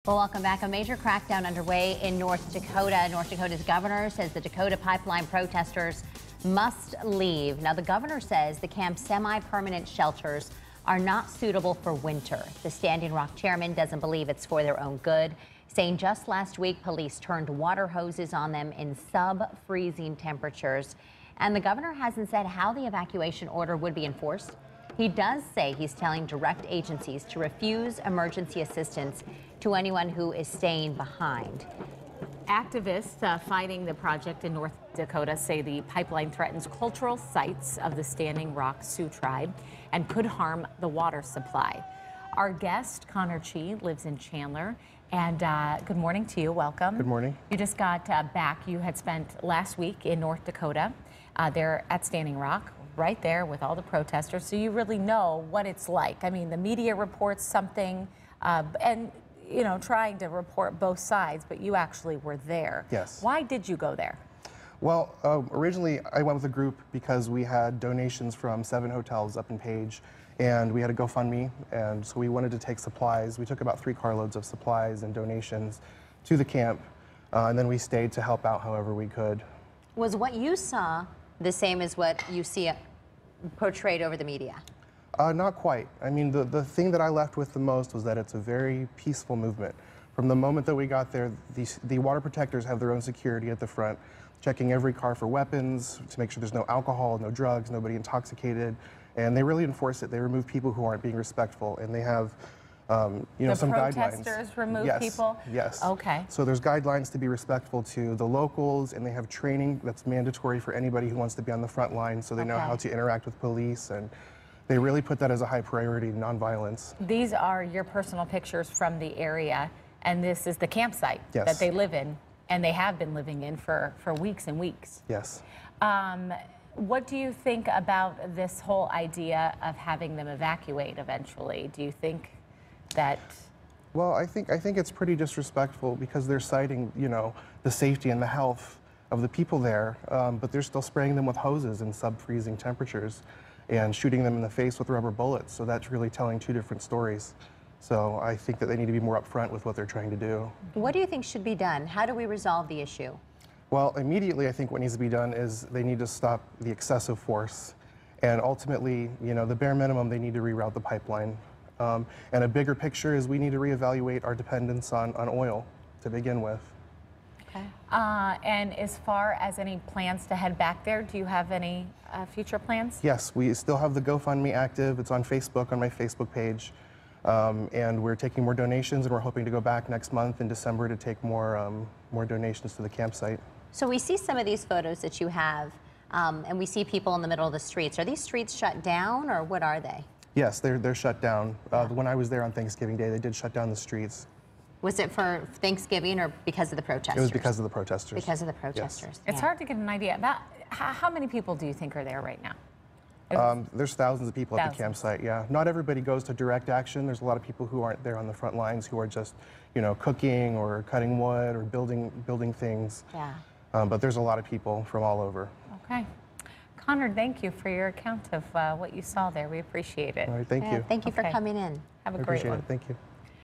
Well, welcome back. A major crackdown underway in North Dakota. North Dakota's governor says the Dakota pipeline protesters must leave. Now, the governor says the camp's semi-permanent shelters are not suitable for winter. The Standing Rock chairman doesn't believe it's for their own good, saying just last week police turned water hoses on them in sub-freezing temperatures. And the governor hasn't said how the evacuation order would be enforced. He does say he's telling direct agencies to refuse emergency assistance to anyone who is staying behind. Activists fighting the project in North Dakota say the pipeline threatens cultural sites of the Standing Rock Sioux tribe and could harm the water supply. Our guest, Connor Chee, lives in Chandler. And good morning to you. Welcome. Good morning. You just got back. You had spent last week in North Dakota. There at Standing Rock, right there with all the protesters. So you really know what it's like. I mean, the media reports something and, you know, trying to report both sides, but you actually were there. Yes. Why did you go there? Well, originally I went with a group because we had donations from 7 hotels up in Page, and we had a GoFundMe, and so we wanted to take supplies. We took about 3 carloads of supplies and donations to the camp, and then we stayed to help out however we could. Was what you saw the same as what you see portrayed over the media? Not quite. I mean, the thing that I left with the most was that it's a very peaceful movement. From the moment that we got there, the water protectors have their own security at the front, checking every car for weapons to make sure there's no alcohol, no drugs, nobody intoxicated, and they really enforce it. They remove people who aren't being respectful, and they have you know, some guidelines. The protesters remove people? Yes. Okay. So there's guidelines to be respectful to the locals, and they have training that's mandatory for anybody who wants to be on the front line, so they know how to interact with police, and they really put that as a high priority, nonviolence. These are your personal pictures from the area, and this is the campsite that they live in, and they have been living in for weeks and weeks. Yes. What do you think about this whole idea of having them evacuate eventually? Do you think that... Well, I think it's pretty disrespectful because they're citing, you know, the safety and the health of the people there, but they're still spraying them with hoses in sub-freezing temperatures and shooting them in the face with rubber bullets. So that's really telling 2 different stories. So I think that they need to be more upfront with what they're trying to do. What do you think should be done? How do we resolve the issue? Well, immediately I think what needs to be done is they need to stop the excessive force. And ultimately, you know, the bare minimum, they need to reroute the pipeline. And a bigger picture is we need to reevaluate our dependence on oil to begin with. Okay. And as far as any plans to head back there, do you have any future plans? Yes, we still have the GoFundMe active. It's on Facebook, on my Facebook page. And we're taking more donations, and we're hoping to go back next month in December to take more donations to the campsite. So we see some of these photos that you have, and we see people in the middle of the streets. Are these streets shut down, or what are they? Yes, they're shut down. When I was there on Thanksgiving Day, they did shut down the streets. Was it for Thanksgiving or because of the protesters? It was because of the protesters. Because of the protesters. Yes. It's hard to get an idea about how many people do you think are there right now? There's thousands of people at the campsite, yeah. Not everybody goes to direct action. There's a lot of people who aren't there on the front lines who are just, you know, cooking or cutting wood or building things. Yeah. But there's a lot of people from all over. Okay. Connor, thank you for your account of what you saw there. We appreciate it. All right, thank you. Thank you for coming in. Have a great one. Thank you.